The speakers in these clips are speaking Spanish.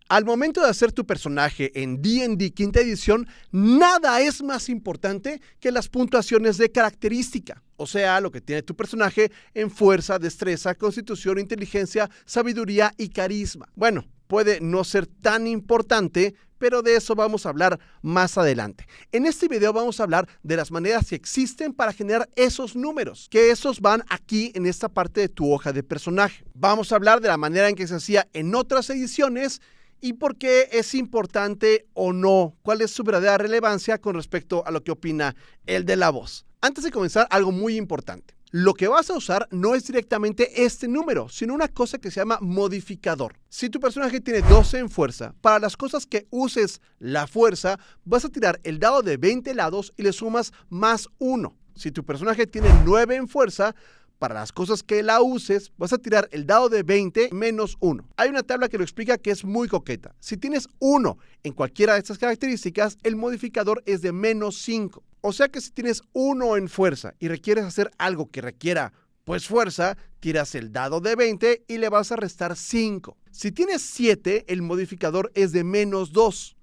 Al momento de hacer tu personaje en D&D quinta edición, nada es más importante que las puntuaciones de característica, o sea, lo que tiene tu personaje en fuerza, destreza, constitución, inteligencia, sabiduría y carisma. Bueno, puede no ser tan importante, pero de eso vamos a hablar más adelante. En este video vamos a hablar de las maneras que existen para generar esos números, que esos van aquí en esta parte de tu hoja de personaje. Vamos a hablar de la manera en que se hacía en otras ediciones y por qué es importante o no, cuál es su verdadera relevancia con respecto a lo que opina el de la voz. Antes de comenzar, algo muy importante. Lo que vas a usar no es directamente este número, sino una cosa que se llama modificador. Si tu personaje tiene 12 en fuerza, para las cosas que uses la fuerza, vas a tirar el dado de 20 lados y le sumas más 1. Si tu personaje tiene 9 en fuerza, para las cosas que la uses, vas a tirar el dado de 20 menos 1. Hay una tabla que lo explica que es muy coqueta. Si tienes 1 en cualquiera de estas características, el modificador es de menos 5. O sea que si tienes 1 en fuerza y requieres hacer algo que requiera, pues fuerza, tiras el dado de 20 y le vas a restar 5. Si tienes 7, el modificador es de menos 2.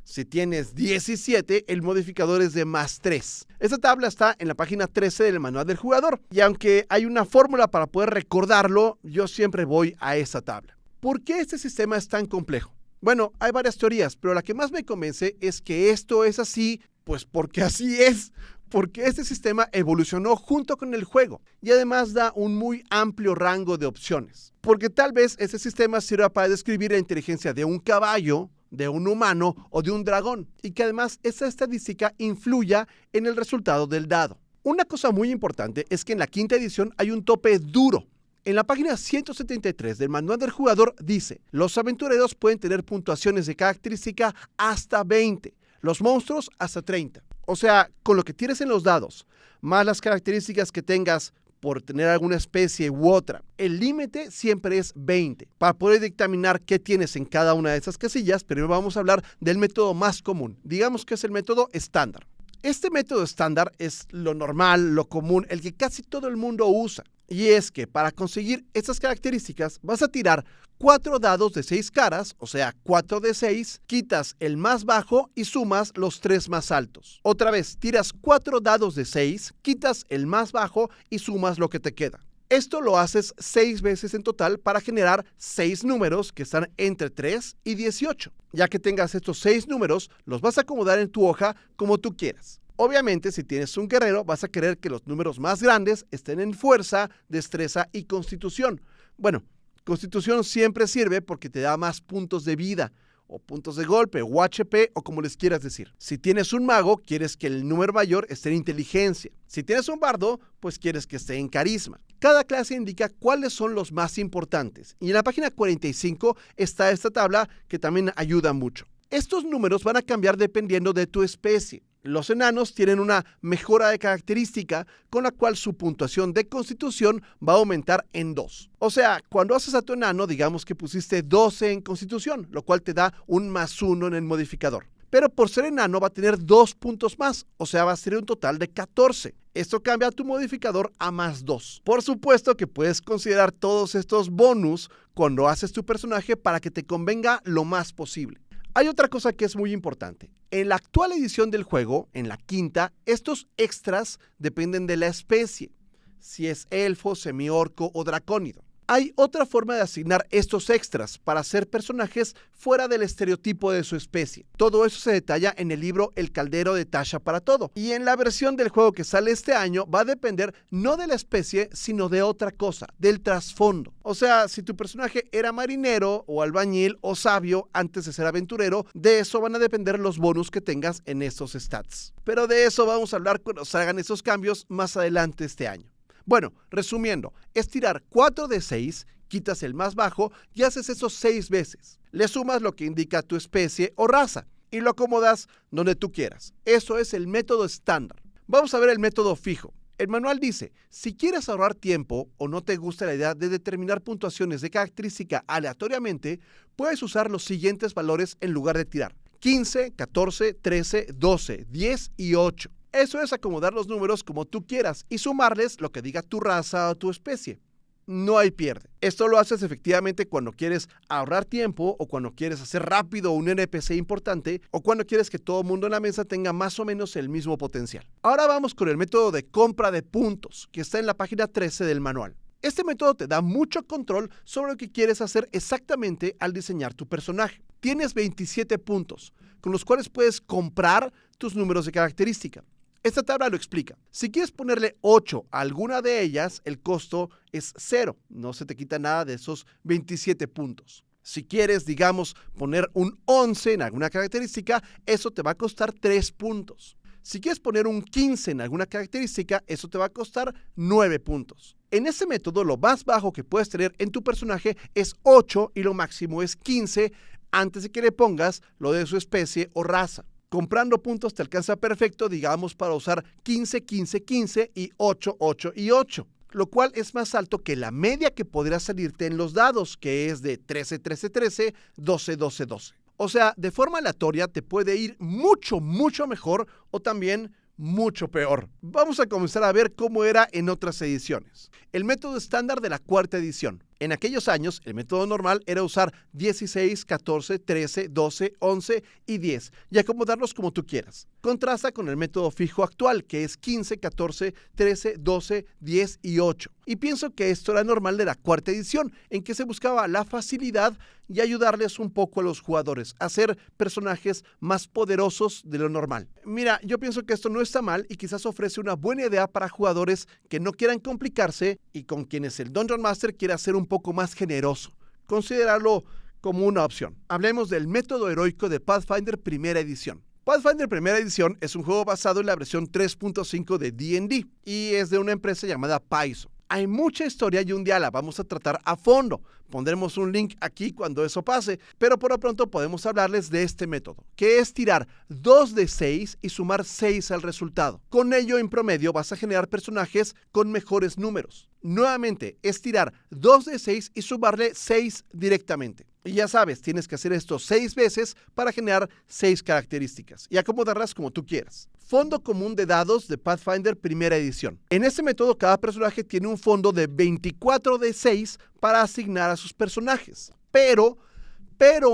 Si tienes 17, el modificador es de más 3. Esta tabla está en la página 13 del manual del jugador. Y aunque hay una fórmula para poder recordarlo, yo siempre voy a esa tabla. ¿Por qué este sistema es tan complejo? Bueno, hay varias teorías, pero la que más me convence es que esto es así, pues porque así es. Porque este sistema evolucionó junto con el juego y además da un muy amplio rango de opciones. Porque tal vez este sistema sirva para describir la inteligencia de un caballo, de un humano o de un dragón, y que además esa estadística influya en el resultado del dado. Una cosa muy importante es que en la quinta edición hay un tope duro. En la página 173 del manual del jugador dice: los aventureros pueden tener puntuaciones de característica hasta 20, los monstruos hasta 30. O sea, con lo que tires en los dados, más las características que tengas por tener alguna especie u otra, el límite siempre es 20. Para poder dictaminar qué tienes en cada una de esas casillas, primero vamos a hablar del método más común. Digamos que es el método estándar. Este método estándar es lo normal, lo común, el que casi todo el mundo usa. Y es que para conseguir estas características vas a tirar 4 dados de 6 caras, o sea, 4 de 6, quitas el más bajo y sumas los 3 más altos. Otra vez, tiras 4 dados de 6, quitas el más bajo y sumas lo que te queda. Esto lo haces 6 veces en total para generar 6 números que están entre 3 y 18. Ya que tengas estos 6 números, los vas a acomodar en tu hoja como tú quieras. Obviamente, si tienes un guerrero, vas a querer que los números más grandes estén en fuerza, destreza y constitución. Bueno, constitución siempre sirve porque te da más puntos de vida, o puntos de golpe, o HP, o como les quieras decir. Si tienes un mago, quieres que el número mayor esté en inteligencia. Si tienes un bardo, pues quieres que esté en carisma. Cada clase indica cuáles son los más importantes. Y en la página 45 está esta tabla que también ayuda mucho. Estos números van a cambiar dependiendo de tu especie. Los enanos tienen una mejora de característica con la cual su puntuación de constitución va a aumentar en 2. O sea, cuando haces a tu enano, digamos que pusiste 12 en constitución, lo cual te da un más 1 en el modificador. Pero por ser enano va a tener 2 puntos más, o sea, va a ser un total de 14. Esto cambia tu modificador a más 2. Por supuesto que puedes considerar todos estos bonus cuando haces tu personaje para que te convenga lo más posible. Hay otra cosa que es muy importante. En la actual edición del juego, en la quinta, estos extras dependen de la especie, si es elfo, semiorco o dracónido. Hay otra forma de asignar estos extras para hacer personajes fuera del estereotipo de su especie. Todo eso se detalla en el libro El Caldero de Tasha para Todo. Y en la versión del juego que sale este año va a depender no de la especie, sino de otra cosa, del trasfondo. O sea, si tu personaje era marinero o albañil o sabio antes de ser aventurero, de eso van a depender los bonus que tengas en esos stats. Pero de eso vamos a hablar cuando salgan esos cambios más adelante este año. Bueno, resumiendo, es tirar 4 de 6, quitas el más bajo y haces eso 6 veces. Le sumas lo que indica tu especie o raza y lo acomodas donde tú quieras. Eso es el método estándar. Vamos a ver el método fijo. El manual dice, si quieres ahorrar tiempo o no te gusta la idea de determinar puntuaciones de característica aleatoriamente, puedes usar los siguientes valores en lugar de tirar: 15, 14, 13, 12, 10 y 8. Eso es acomodar los números como tú quieras y sumarles lo que diga tu raza o tu especie. no hay pierde. Esto lo haces efectivamente cuando quieres ahorrar tiempo o cuando quieres hacer rápido un NPC importante o cuando quieres que todo el mundo en la mesa tenga más o menos el mismo potencial. Ahora vamos con el método de compra de puntos, que está en la página 13 del manual. Este método te da mucho control sobre lo que quieres hacer exactamente al diseñar tu personaje. Tienes 27 puntos, con los cuales puedes comprar tus números de característica. Esta tabla lo explica. Si quieres ponerle 8 a alguna de ellas, el costo es 0. No se te quita nada de esos 27 puntos. Si quieres, digamos, poner un 11 en alguna característica, eso te va a costar 3 puntos. Si quieres poner un 15 en alguna característica, eso te va a costar 9 puntos. En este método, lo más bajo que puedes tener en tu personaje es 8 y lo máximo es 15 antes de que le pongas lo de su especie o raza. Comprando puntos te alcanza perfecto, digamos, para usar 15, 15, 15 y 8, 8 y 8, lo cual es más alto que la media que podría salirte en los dados, que es de 13, 13, 13, 12, 12, 12. O sea, de forma aleatoria te puede ir mucho, mucho mejor o también mucho peor. Vamos a comenzar a ver cómo era en otras ediciones. El método estándar de la cuarta edición. En aquellos años, el método normal era usar 16, 14, 13, 12, 11 y 10 y acomodarlos como tú quieras. Contrasta con el método fijo actual, que es 15, 14, 13, 12, 10 y 8. Y pienso que esto era normal de la cuarta edición, en que se buscaba la facilidad y ayudarles un poco a los jugadores a hacer personajes más poderosos de lo normal. Mira, yo pienso que esto no está mal y quizás ofrece una buena idea para jugadores que no quieran complicarse y con quienes el Dungeon Master quiera ser un poco más generoso. Considerarlo como una opción. Hablemos del método heroico de Pathfinder Primera Edición. Pathfinder Primera Edición es un juego basado en la versión 3.5 de D&D y es de una empresa llamada Paizo. Hay mucha historia y un día la vamos a tratar a fondo. Pondremos un link aquí cuando eso pase, pero por lo pronto podemos hablarles de este método, que es tirar 2 de 6 y sumar 6 al resultado. Con ello, en promedio, vas a generar personajes con mejores números. Nuevamente, es tirar 2 de 6 y sumarle 6 directamente. Y ya sabes, tienes que hacer esto 6 veces para generar 6 características y acomodarlas como tú quieras. Fondo común de dados de Pathfinder Primera Edición. En este método, cada personaje tiene un fondo de 24 de 6 para asignar a sus personajes. Pero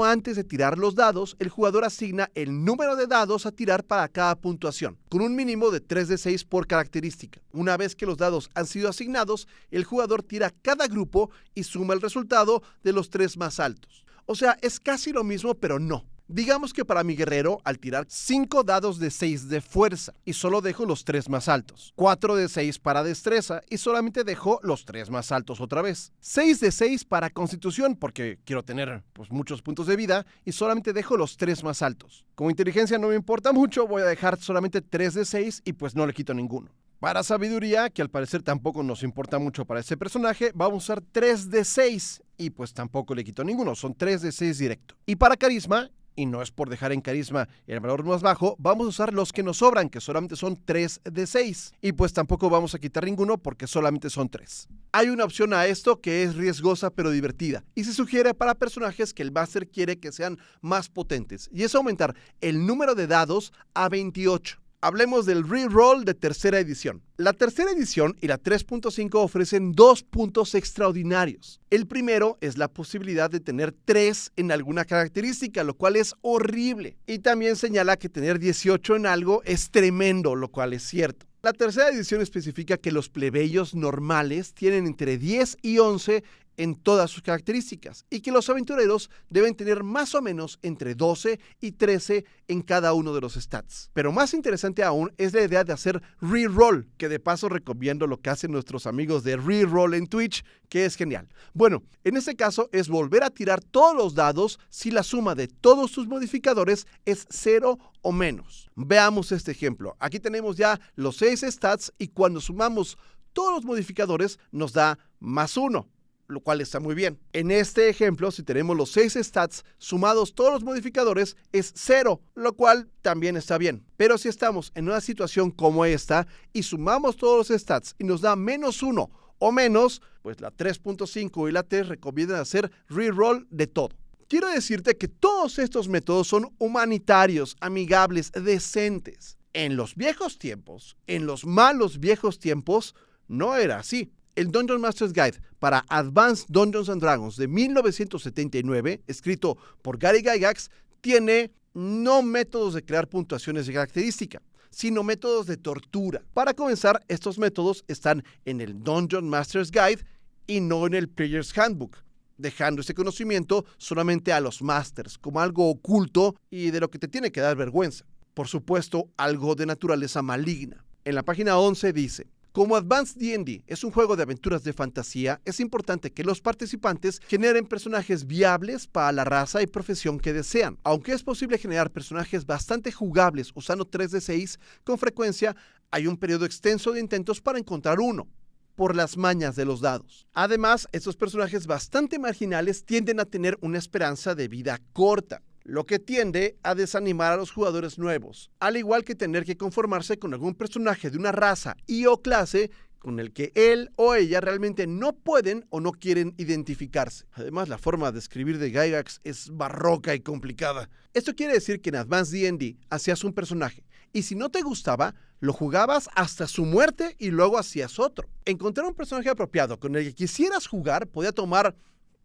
antes de tirar los dados, el jugador asigna el número de dados a tirar para cada puntuación, con un mínimo de 3 de 6 por característica. Una vez que los dados han sido asignados, el jugador tira cada grupo y suma el resultado de los 3 más altos. O sea, es casi lo mismo, pero no. Digamos que para mi guerrero, al tirar 5 dados de 6 de fuerza y solo dejo los 3 más altos, 4 de 6 para destreza y solamente dejo los 3 más altos otra vez, 6 de 6 para constitución porque quiero tener muchos puntos de vida y solamente dejo los 3 más altos. Como inteligencia no me importa mucho, voy a dejar solamente 3 de 6 y pues no le quito ninguno. Para sabiduría, que al parecer tampoco nos importa mucho para ese personaje, vamos a usar 3 de 6 y pues tampoco le quito ninguno, son 3 de 6 directo. Y para carisma, y no es por dejar en carisma el valor más bajo, vamos a usar los que nos sobran, que solamente son 3 de 6. Y pues tampoco vamos a quitar ninguno porque solamente son 3. Hay una opción a esto que es riesgosa pero divertida y se sugiere para personajes que el máster quiere que sean más potentes, y es aumentar el número de dados a 28. Hablemos del reroll de tercera edición. La tercera edición y la 3.5 ofrecen 2 puntos extraordinarios. El primero es la posibilidad de tener 3 en alguna característica, lo cual es horrible. Y también señala que tener 18 en algo es tremendo, lo cual es cierto. La tercera edición especifica que los plebeyos normales tienen entre 10 y 11 en todas sus características y que los aventureros deben tener más o menos entre 12 y 13 en cada uno de los stats. Pero más interesante aún es la idea de hacer reroll, que de paso recomiendo lo que hacen nuestros amigos de Reroll en Twitch, que es genial. Bueno, en este caso es volver a tirar todos los dados si la suma de todos sus modificadores es 0 o menos. Veamos este ejemplo. Aquí tenemos ya los 6 stats y cuando sumamos todos los modificadores nos da más 1. Lo cual está muy bien. En este ejemplo, si tenemos los 6 stats sumados todos los modificadores, es 0, lo cual también está bien. Pero si estamos en una situación como esta y sumamos todos los stats y nos da menos 1 o menos, pues la 3.5 y la 3 recomiendan hacer reroll de todo. Quiero decirte que todos estos métodos son humanitarios, amigables, decentes. En los viejos tiempos, en los malos viejos tiempos, no era así. El Dungeon Master's Guide para Advanced Dungeons and Dragons de 1979, escrito por Gary Gygax, tiene no métodos de crear puntuaciones de característica, sino métodos de tortura. Para comenzar, estos métodos están en el Dungeon Master's Guide y no en el Player's Handbook, dejando ese conocimiento solamente a los masters, como algo oculto y de lo que te tiene que dar vergüenza. Por supuesto, algo de naturaleza maligna. En la página 11 dice: como Advanced D&D es un juego de aventuras de fantasía, es importante que los participantes generen personajes viables para la raza y profesión que desean. Aunque es posible generar personajes bastante jugables usando 3d6, con frecuencia hay un periodo extenso de intentos para encontrar uno, por las mañas de los dados. Además, estos personajes bastante marginales tienden a tener una esperanza de vida corta, lo que tiende a desanimar a los jugadores nuevos, al igual que tener que conformarse con algún personaje de una raza y o clase con el que él o ella realmente no pueden o no quieren identificarse. Además, la forma de escribir de Gygax es barroca y complicada. Esto quiere decir que en Advanced D&D hacías un personaje, y si no te gustaba, lo jugabas hasta su muerte y luego hacías otro. Encontrar un personaje apropiado con el que quisieras jugar podía tomar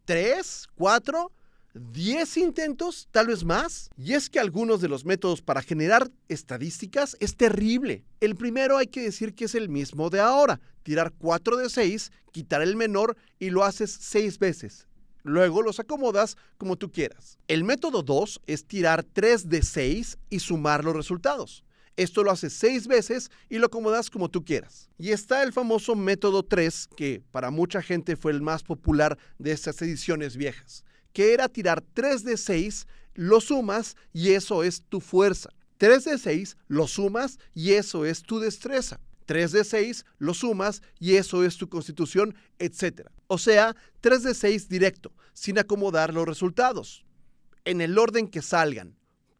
3, 4, 10 intentos, tal vez más. Y es que algunos de los métodos para generar estadísticas es terrible. El primero hay que decir que es el mismo de ahora. Tirar 4 de 6, quitar el menor y lo haces 6 veces. Luego los acomodas como tú quieras. El método 2 es tirar 3 de 6 y sumar los resultados. Esto lo haces 6 veces y lo acomodas como tú quieras. Y está el famoso método 3, que para mucha gente fue el más popular de estas ediciones viejas, que era tirar 3 de 6, lo sumas y eso es tu fuerza. 3 de 6, lo sumas y eso es tu destreza. 3 de 6, lo sumas y eso es tu constitución, etc. O sea, 3 de 6 directo, sin acomodar los resultados, en el orden que salgan.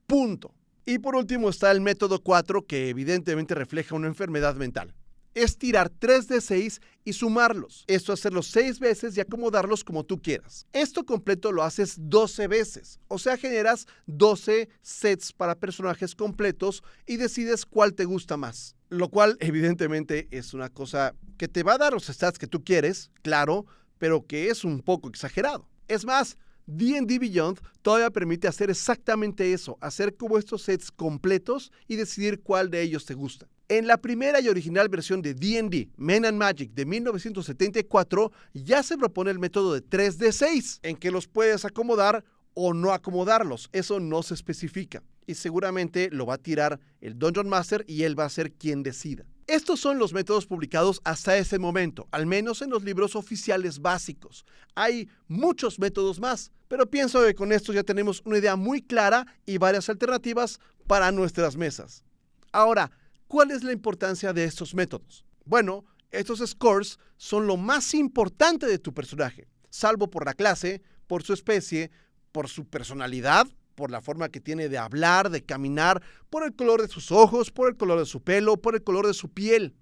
Punto. Y por último está el método 4, que evidentemente refleja una enfermedad mental. Es tirar 3 de 6 y sumarlos. Esto hacerlo 6 veces y acomodarlos como tú quieras. Esto completo lo haces 12 veces. O sea, generas 12 sets para personajes completos y decides cuál te gusta más. Lo cual evidentemente es una cosa que te va a dar los stats que tú quieres, claro, pero que es un poco exagerado. Es más, D&D Beyond todavía permite hacer exactamente eso, hacer como estos sets completos y decidir cuál de ellos te gusta. En la primera y original versión de D&D, Men and Magic de 1974, ya se propone el método de 3 de 6, en que los puedes acomodar o no acomodarlos. Eso no se especifica. Y seguramente lo va a tirar el Dungeon Master y él va a ser quien decida. Estos son los métodos publicados hasta ese momento, al menos en los libros oficiales básicos. Hay muchos métodos más, pero pienso que con esto ya tenemos una idea muy clara y varias alternativas para nuestras mesas. Ahora, ¿cuál es la importancia de estos métodos? Bueno, estos scores son lo más importante de tu personaje, salvo por la clase, por su especie, por su personalidad, por la forma que tiene de hablar, de caminar, por el color de sus ojos, por el color de su pelo, por el color de su piel.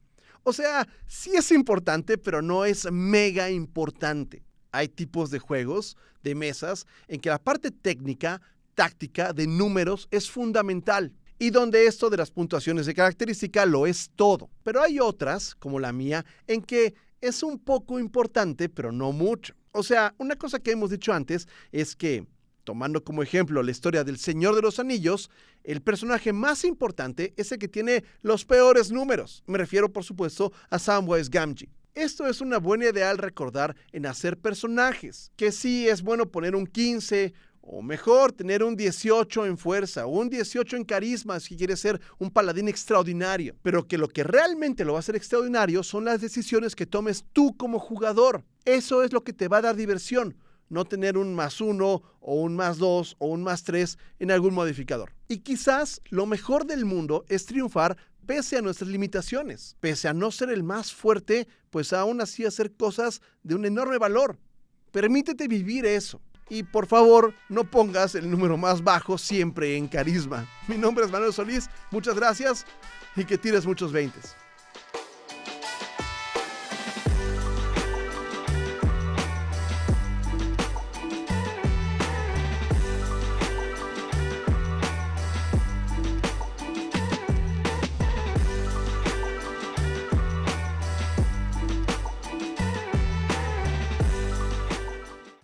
O sea, sí es importante, pero no es mega importante. Hay tipos de juegos, de mesas, en que la parte técnica, táctica, de números es fundamental, y donde esto de las puntuaciones de característica lo es todo. Pero hay otras, como la mía, en que es un poco importante, pero no mucho. O sea, una cosa que hemos dicho antes es que, tomando como ejemplo la historia del Señor de los Anillos, el personaje más importante es el que tiene los peores números. Me refiero, por supuesto, a Samwise Gamgee. Esto es una buena idea al recordar en hacer personajes, que sí es bueno poner un 15, o mejor, tener un 18 en fuerza, o un 18 en carisma si quieres ser un paladín extraordinario. Pero que lo que realmente lo va a hacer extraordinario son las decisiones que tomes tú como jugador. Eso es lo que te va a dar diversión. No tener un +1 o un +2 o un +3 en algún modificador. Y quizás lo mejor del mundo es triunfar pese a nuestras limitaciones, pese a no ser el más fuerte, pues aún así hacer cosas de un enorme valor. Permítete vivir eso. Y por favor, no pongas el número más bajo siempre en carisma. Mi nombre es Manuel Solís, muchas gracias y que tires muchos 20s.